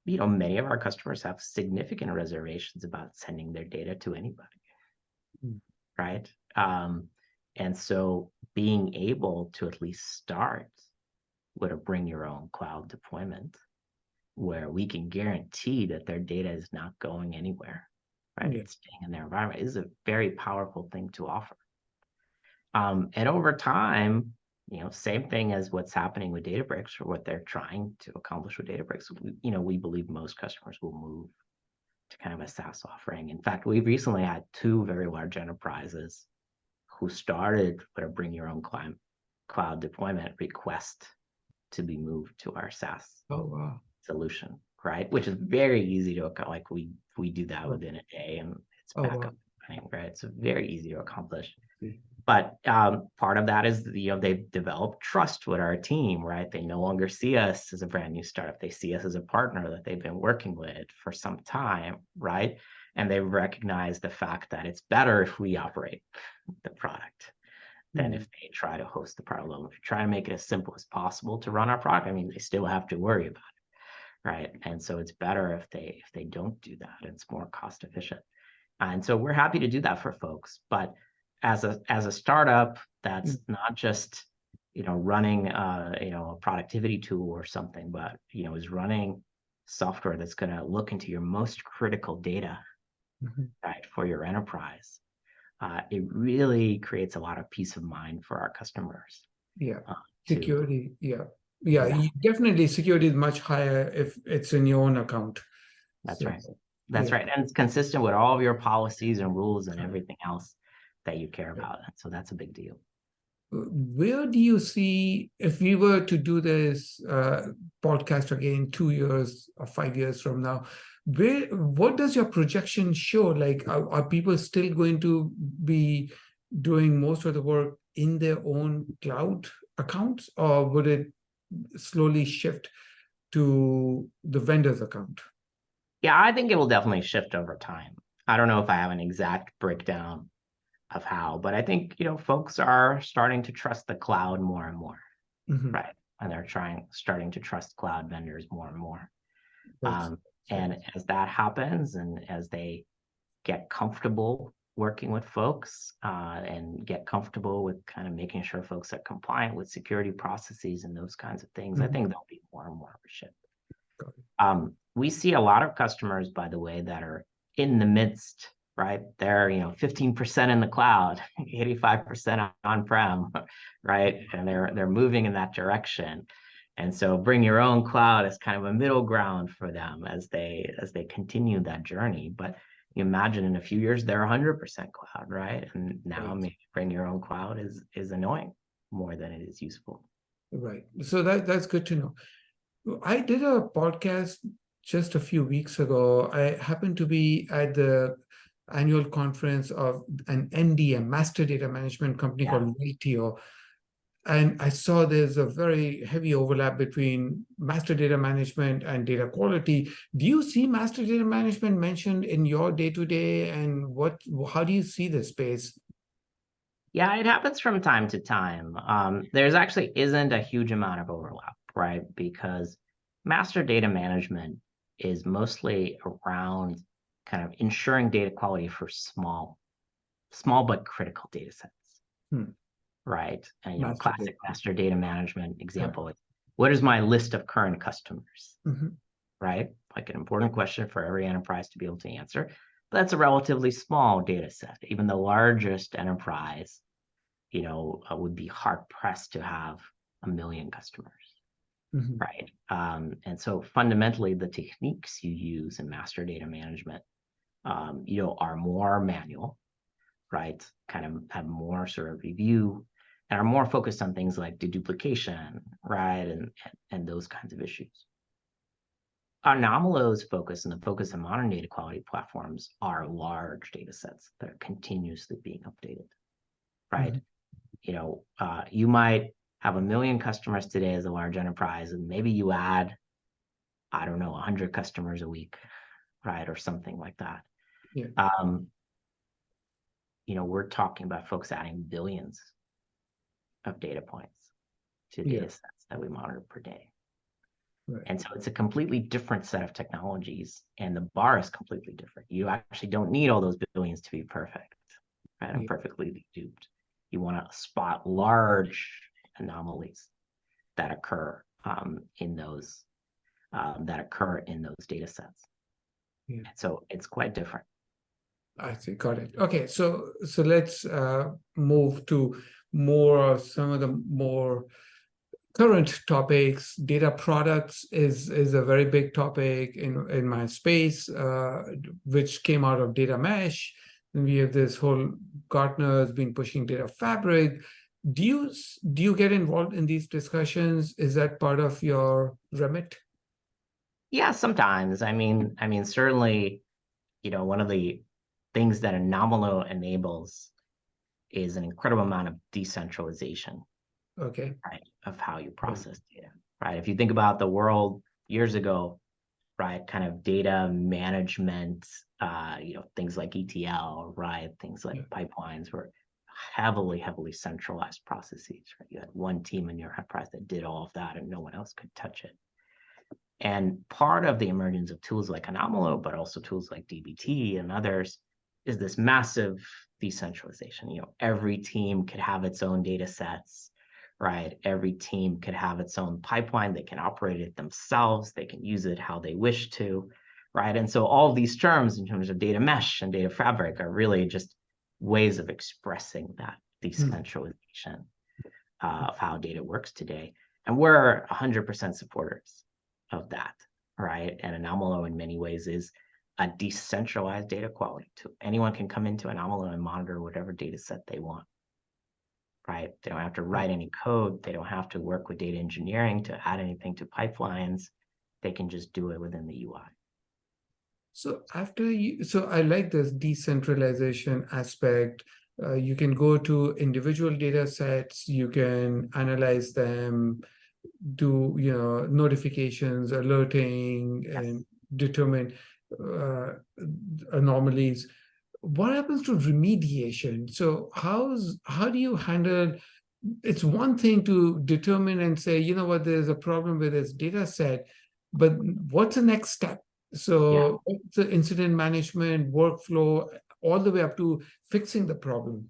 many of our customers have significant reservations about sending their data to anybody, right? And so being able to at least start with a bring your own cloud deployment where we can guarantee that their data is not going anywhere, right? Yeah. It's staying in their environment is a very powerful thing to offer. And over time, same thing as what's happening with Databricks or what they're trying to accomplish with Databricks, we believe most customers will move to kind of a SaaS offering. In fact, we've recently had 2 very large enterprises who started with a bring your own cloud deployment request to be moved to our SaaS solution, right? Which is very easy to accomplish. Like we do that within a day and it's back up and running, right? So very easy to accomplish. But part of that is, they've developed trust with our team, right? They no longer see us as a brand new startup. They see us as a partner that they've been working with for some time, right? And they recognize the fact that it's better if we operate the product than if they try to host the product alone. If you try to make it as simple as possible to run our product, I mean, they still have to worry about it, right? And so it's better if they don't do that. It's more cost efficient. And so we're happy to do that for folks. But as a startup that's not just running a productivity tool or something, but is running software that's going to look into your most critical data, right, for your enterprise, it really creates a lot of peace of mind for our customers. Security. Definitely security is much higher if it's in your own account. That's right. That's right. And it's consistent with all of your policies and rules and everything else that you care about. And so that's a big deal. Where do you see, if we were to do this podcast again 2 years or 5 years from now, what does your projection show? Like, are people still going to be doing most of the work in their own cloud accounts, or would it slowly shift to the vendor's account? Yeah, I think it will definitely shift over time. I don't know if I have an exact breakdown of how, but I think, folks are starting to trust the cloud more and more, right? And they're starting to trust cloud vendors more and more. And as that happens, and as they get comfortable working with folks and get comfortable with kind of making sure folks are compliant with security processes and those kinds of things, I think there'll be more and more of a shift. We see a lot of customers, by the way, that are in the midst, right? They're 15% in the cloud, 85% on-prem, right? And they're moving in that direction. And so bring your own cloud is kind of a middle ground for them as they continue that journey. But you imagine in a few years they're 100% cloud, right? And now maybe bring your own cloud is annoying more than it is useful. Right. So that's good to know. I did a podcast just a few weeks ago. I happened to be at the annual conference of an MDM, Master Data Management company called LTO. And I saw there's a very heavy overlap between master data management and data quality. Do you see master data management mentioned in your day-to-day, and how do you see the space? Yeah, it happens from time to time. There's actually isn't a huge amount of overlap, right? Because master data management is mostly around kind of ensuring data quality for small but critical data sets, right? And classic master data management example is, what is my list of current customers, right? Like an important question for every enterprise to be able to answer. But that's a relatively small data set. Even the largest enterprise, would be hard pressed to have 1 million customers, right? And so fundamentally, the techniques you use in master data management, are more manual, right? Kind of have more sort of review and are more focused on things like deduplication, right? And those kinds of issues. Anomalo's focus and the focus of modern data quality platforms are large data sets that are continuously being updated, right? You might have 1 million customers today as a large enterprise, and maybe you add, I don't know, 100 customers a week, right? Or something like that. Yeah. We're talking about folks adding billions of data points to data sets that we monitor per day. Right. And so it's a completely different set of technologies, and the bar is completely different. You actually don't need all those billions to be perfect, right? And perfectly duped. You want to spot large anomalies that occur in those data sets. Yeah. So it's quite different. I see. Got it. Okay. So let's move to some of the more current topics. Data products is a very big topic in my space, which came out of data mesh. And we have this whole Gartner has been pushing data fabric. Do you get involved in these discussions? Is that part of your remit? Yeah, sometimes. I mean, certainly, one of the things that Anomalo enables is an incredible amount of decentralization, Okay. right, of how you process data, right? If you think about the world years ago, right, kind of data management, things like ETL, right, things like pipelines were heavily centralized processes, right? You had one team in your enterprise that did all of that, and no one else could touch it. And part of the emergence of tools like Anomalo, but also tools like dbt and others, is this massive decentralization. Every team could have its own data sets, right? Every team could have its own pipeline. They can operate it themselves. They can use it how they wish to, right? And so all of these terms in terms of data mesh and data fabric are really just ways of expressing that decentralization of how data works today. And we're 100% supporters of that, right? And Anomalo in many ways is a decentralized data quality tool. Anyone can come into Anomalo and monitor whatever data set they want, right? They don't have to write any code. They don't have to work with data engineering to add anything to pipelines. They can just do it within the UI. So I like this decentralization aspect. You can go to individual data sets, you can analyze them, do notifications, alerting, and determine anomalies. What happens to remediation? So how do you handle? It's one thing to determine and say, there's a problem with this data set, but what's the next step? So what's the incident management workflow all the way up to fixing the problem?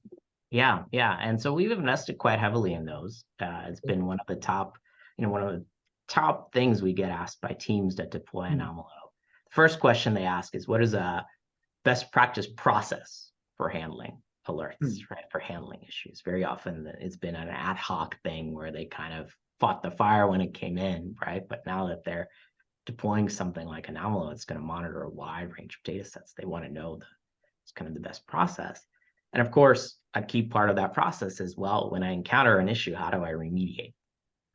Yeah. And so we've invested quite heavily in those. It's been one of the top things we get asked by teams that deploy Anomalo. First question they ask is, what is a best practice process for handling alerts, right? For handling issues. Very often it's been an ad hoc thing where they kind of fought the fire when it came in, right? But now that they're deploying something like Anomalo, it's going to monitor a wide range of data sets. They want to know it's kind of the best process. And of course, a key part of that process is, well, when I encounter an issue, how do I remediate,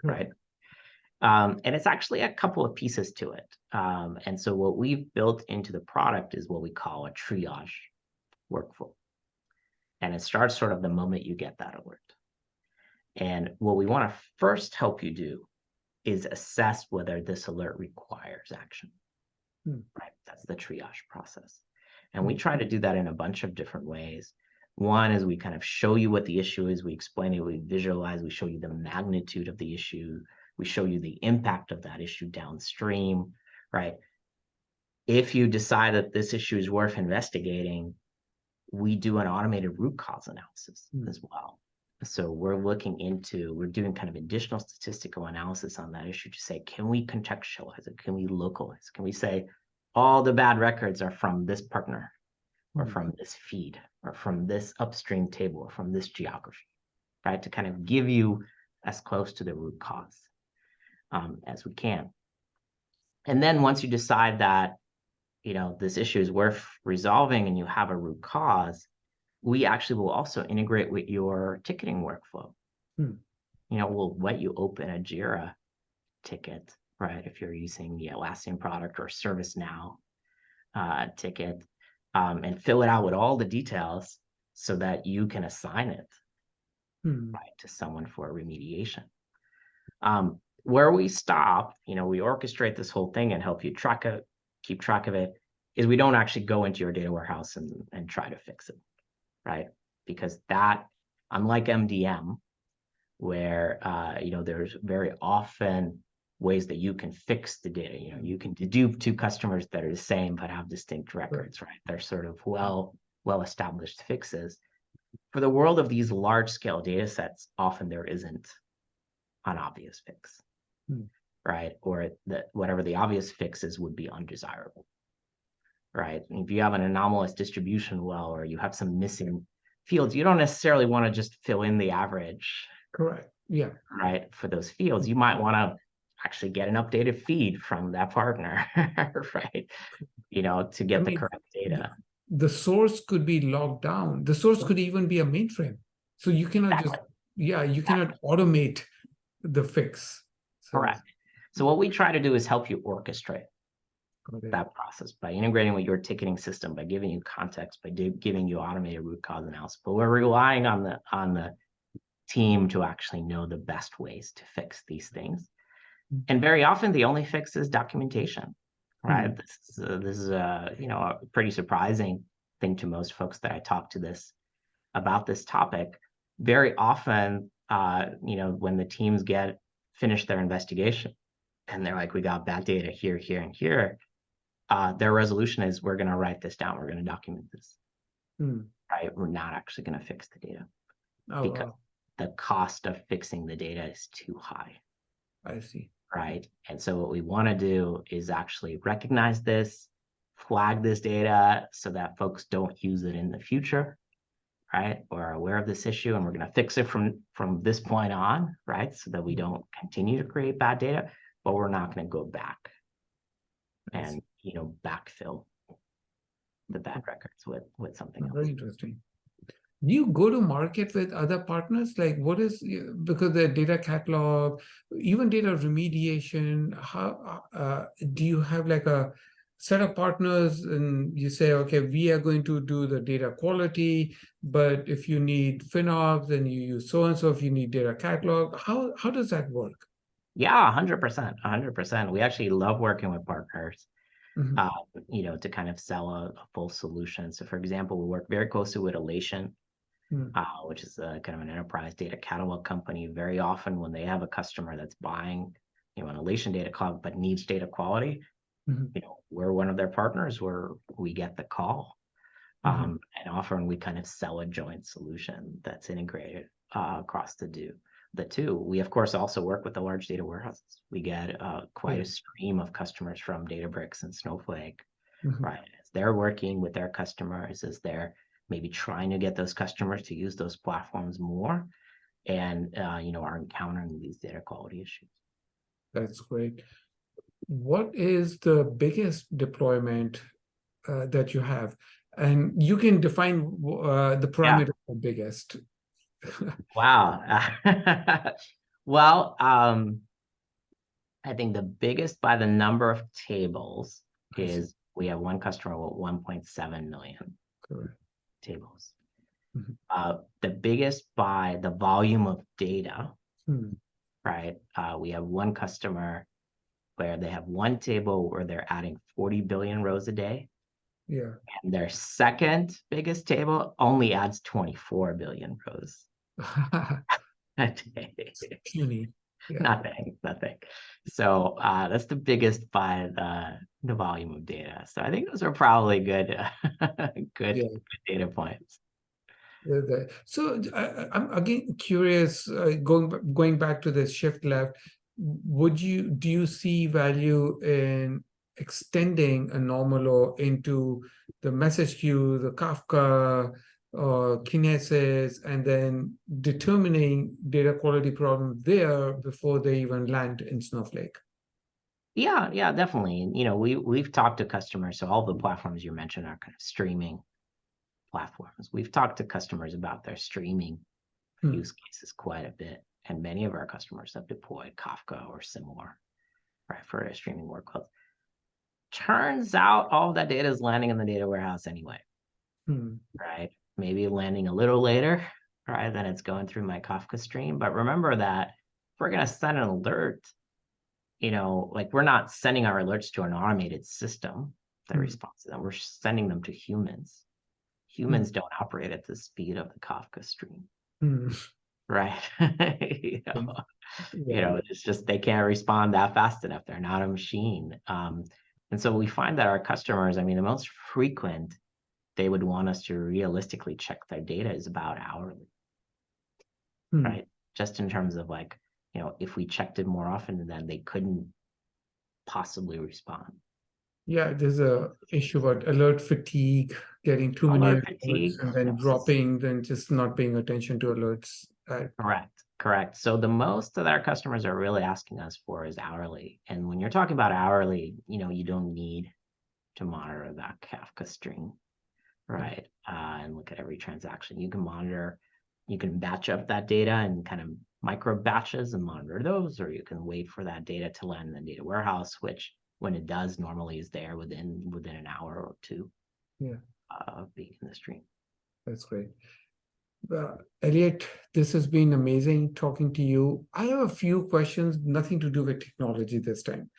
right? And it's actually a couple of pieces to it. And so what we've built into the product is what we call a triage workflow. And it starts sort of the moment you get that alert. And what we want to first help you do is assess whether this alert requires action, right? That's the triage process. And we try to do that in a bunch of different ways. One is we kind of show you what the issue is. We explain it, we visualize, we show you the magnitude of the issue. We show you the impact of that issue downstream, right? If you decide that this issue is worth investigating, we do an automated root cause analysis as well. So we're doing kind of additional statistical analysis on that issue to say, can we contextualize it? Can we localize? Can we say all the bad records are from this partner or from this feed or from this upstream table or from this geography, right? To kind of give you as close to the root cause as we can. And then once you decide that, this issue is worth resolving and you have a root cause, we actually will also integrate with your ticketing workflow. We'll let you open a Jira ticket right? If you're using the Atlassian product or ServiceNow ticket, and fill it out with all the details so that you can assign it, right, to someone for remediation. Where we stop, we orchestrate this whole thing and help you keep track of it, is we don't actually go into your data warehouse and try to fix it, right? Because that, unlike MDM, where there's very often ways that you can fix the data. You can dedupe two customers that are the same but have distinct records, right? They're sort of well-established fixes. For the world of these large-scale data sets, often there isn't an obvious fix, right? Or whatever the obvious fix is would be undesirable, right? If you have an anomalous distribution well, or you have some missing fields, you don't necessarily want to just fill in the average. Correct. Yeah. Right. For those fields, you might want to actually get an updated feed from that partner, right? To get the correct data. The source could be locked down. The source could even be a mainframe. So you cannot you cannot automate the fix. So, correct. So what we try to do is help you orchestrate that process by integrating with your ticketing system, by giving you context, by giving you automated root cause analysis. But we're relying on the team to actually know the best ways to fix these things. And very often the only fix is documentation, right? This is a pretty surprising thing to most folks that I talk to about this topic. Very often, when the teams finish their investigation and they're like, we got bad data here, here, and here, their resolution is, we're going to write this down. We're going to document this, right? We're not actually going to fix the data because the cost of fixing the data is too high. I see. Right. And so what we want to do is actually recognize this, flag this data so that folks don't use it in the future, right? Or are aware of this issue, and we're going to fix it from this point on, right? So that we don't continue to create bad data, but we're not going to go back and, backfill the bad records with something else. Very interesting. Do you go to market with other partners? Like, what is, because the data catalog, even data remediation, how do you have like a set of partners and you say, okay, we are going to do the data quality, but if you need FinOps, then you use so-and-so. If you need data catalog, how does that work? Yeah, 100%, 100%. We actually love working with partners, to kind of sell a full solution. So for example, we work very closely with Elation, which is kind of an enterprise data catalog company. Very often when they have a customer that's buying, an Elation data cloud, but needs data quality, we're one of their partners where we get the call. And often we kind of sell a joint solution that's integrated across the two. We, of course, also work with the large data warehouses. We get quite a stream of customers from Databricks and Snowflake, right? As they're working with their customers, as they're maybe trying to get those customers to use those platforms more, and are encountering these data quality issues. That's great. What is the biggest deployment that you have? And you can define the parameter for biggest. Wow. Well, I think the biggest by the number of tables is we have one customer with 1.7 million tables. The biggest by the volume of data, right? We have one customer where they have one table where they're adding 40 billion rows a day. Yeah. And their second biggest table only adds 24 billion rows a day. Puny. Yeah. Nothing. So that's the biggest by the volume of data. So I think those are probably good data points. So I'm again curious, going back to this shift left, do you see value in extending Anomalo into the message queue, the Kafka, Kinesis, and then determining data quality problem there before they even land in Snowflake? Yeah, definitely. We've talked to customers. So all the platforms you mentioned are kind of streaming platforms. We've talked to customers about their streaming use cases quite a bit, and many of our customers have deployed Kafka or similar right, for streaming workloads. Turns out all of that data is landing in the data warehouse anyway, right? Maybe landing a little later, right, than it's going through my Kafka stream. But remember that if we're going to send an alert, like we're not sending our alerts to an automated system that responds to them. We're sending them to humans. Humans don't operate at the speed of the Kafka stream, right? It's just they can't respond that fast enough. They're not a machine. And so we find that our customers, I mean, the most frequent they would want us to realistically check their data is about hourly, right? Just in terms of like, if we checked it more often, then they couldn't possibly respond. Yeah, there's a issue about alert fatigue, getting too many alerts and then dropping, then just not paying attention to alerts. Correct. So the most that our customers are really asking us for is hourly. And when you're talking about hourly, you don't need to monitor that Kafka stream, right? And look at every transaction. You can monitor, you can batch up that data and kind of micro batches and monitor those, or you can wait for that data to land in the data warehouse, which when it does normally is there within an hour or two of being in the stream. That's great. Elliot, this has been amazing talking to you. I have a few questions, nothing to do with technology this time.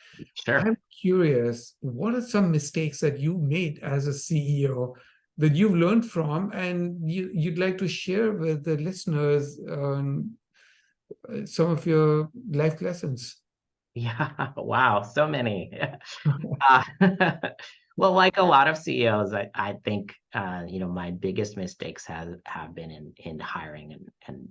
Sure. I'm curious, what are some mistakes that you made as a CEO that you've learned from and you'd like to share with the listeners some of your life lessons? Yeah, wow, so many. Well, like a lot of CEOs, I think my biggest mistakes have been in hiring and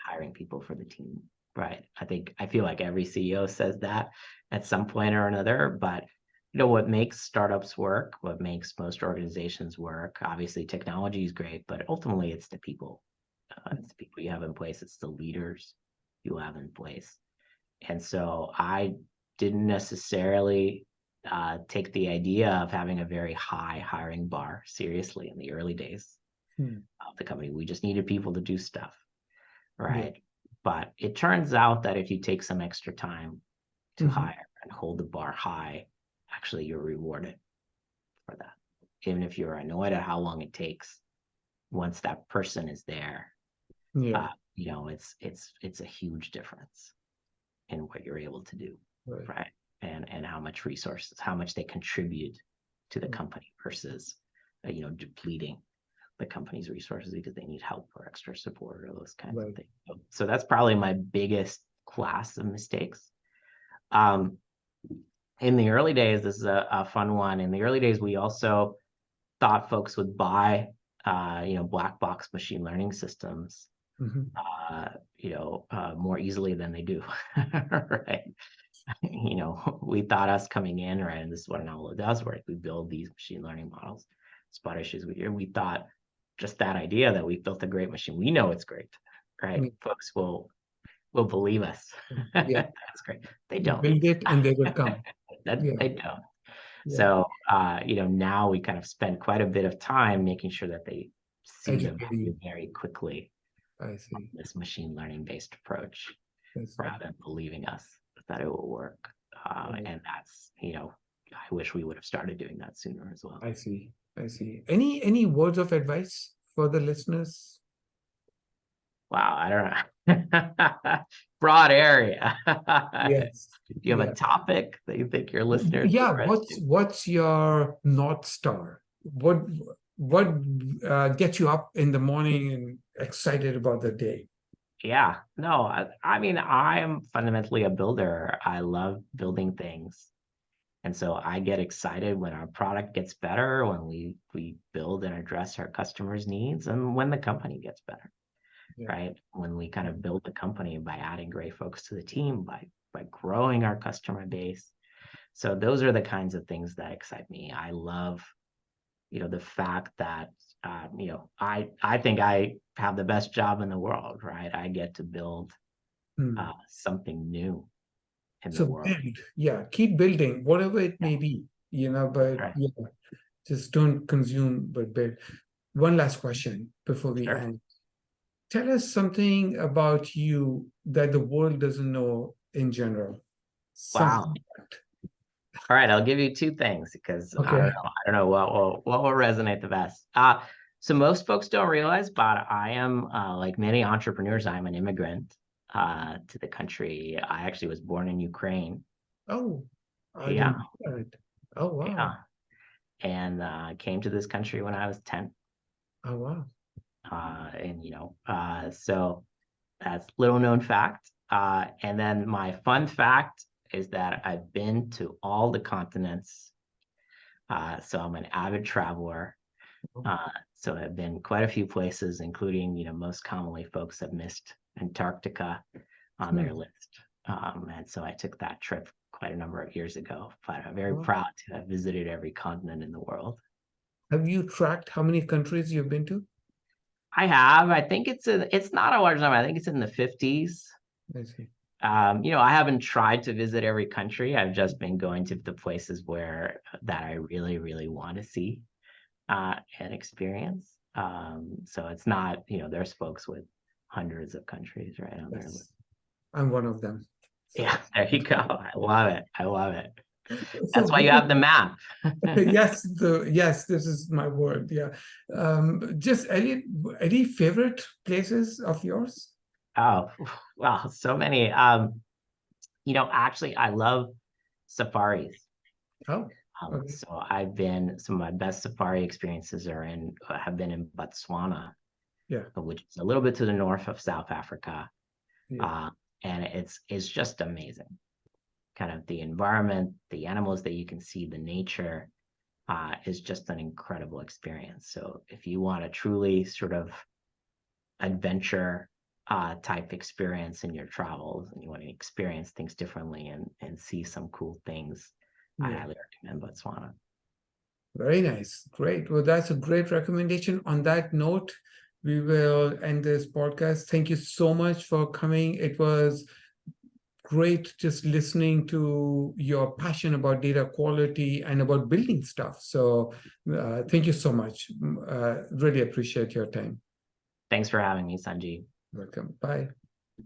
hiring people for the team, right? I feel like every CEO says that at some point or another, but what makes startups work, what makes most organizations work, obviously technology is great, but ultimately it's the people. It's the people you have in place, it's the leaders you have in place. And so I didn't necessarily take the idea of having a very high hiring bar seriously in the early days of the company. We just needed people to do stuff, right? Yeah. But it turns out that if you take some extra time to hire and hold the bar high, actually you're rewarded for that. Even if you're annoyed at how long it takes, once that person is there, it's a huge difference in what you're able to do, right? And how much resources, how much they contribute to the company versus, depleting the company's resources because they need help or extra support or those kinds of things. So that's probably my biggest class of mistakes. In the early days, this is a fun one. In the early days, we also thought folks would buy, black box machine learning systems more easily than they do, right? We thought us coming in, right, and this is what Anomalo does, right? We build these machine learning models, spot issues we thought just that idea that we built a great machine, we know it's great, right? Folks will believe us. That's great. They don't. Build it and they will come. They don't. So, now we kind of spend quite a bit of time making sure that they see the value very quickly. I see. This machine learning based approach rather than believing us that it will work. And that's, I wish we would have started doing that sooner as well. I see. Any words of advice for the listeners? Wow, I don't know. Broad area. Yes. Do you have a topic that you think your listeners? What's your North Star? What gets you up in the morning and excited about the day? Yeah, no, I mean, I am fundamentally a builder. I love building things. And so I get excited when our product gets better, when we build and address our customers' needs, and when the company gets better, right? When we kind of build the company by adding great folks to the team, by growing our customer base. So those are the kinds of things that excite me. I love, the fact that, I think I have the best job in the world, right? I get to build something new. So build, keep building, whatever it may be, but just don't consume, but build. One last question before we end. Tell us something about you that the world doesn't know in general. Wow. Something. All right, I'll give you two things because Okay. I don't know what will resonate the best. So most folks don't realize, but I am like many entrepreneurs, I'm an immigrant to the country. I actually was born in Ukraine. Oh, I Yeah, didn't know that. Oh, wow. yeah, and came to this country when I was 10. Oh, wow. And so that's little known fact. And then my fun fact is that I've been to all the continents. So I'm an avid traveler. Oh, So I've been quite a few places, including, most commonly folks have missed Antarctica on their hmm. list. And so I took that trip quite a number of years ago, but I'm very Wow. proud to have visited every continent in the world. Have you tracked how many countries you've been to? I have. I think it's not a large number. I think it's in the 50s. I see. I haven't tried to visit every country. I've just been going to the places that I really, really want to see and experience. So it's not, there's folks with hundreds of countries right on their list. Yes. I'm one of them. Yeah, So, there you go. I love it. I love it. so That's why you have the map. yes, this is my word. Yeah. Just Elliot, any favorite places of yours? Oh, wow, so many. Actually, I love safaris. Oh, okay. So some of my best safari experiences have been in Botswana, Yeah, which is a little bit to the north of South Africa. yeah, Uh, and it's just amazing. Kind of the environment, the animals that you can see, the nature is just an incredible experience. So if you want a truly sort of adventure type experience in your travels and you want to experience things differently and see some cool things, I yeah. highly recommend Botswana. Very nice. Great. Well, that's a great recommendation. On that note, we will end this podcast. Thank you so much for coming. It was great just listening to your passion about data quality and about building stuff. So thank you so much. Really appreciate your time. Thanks for having me, Sanjeev. Welcome. Bye.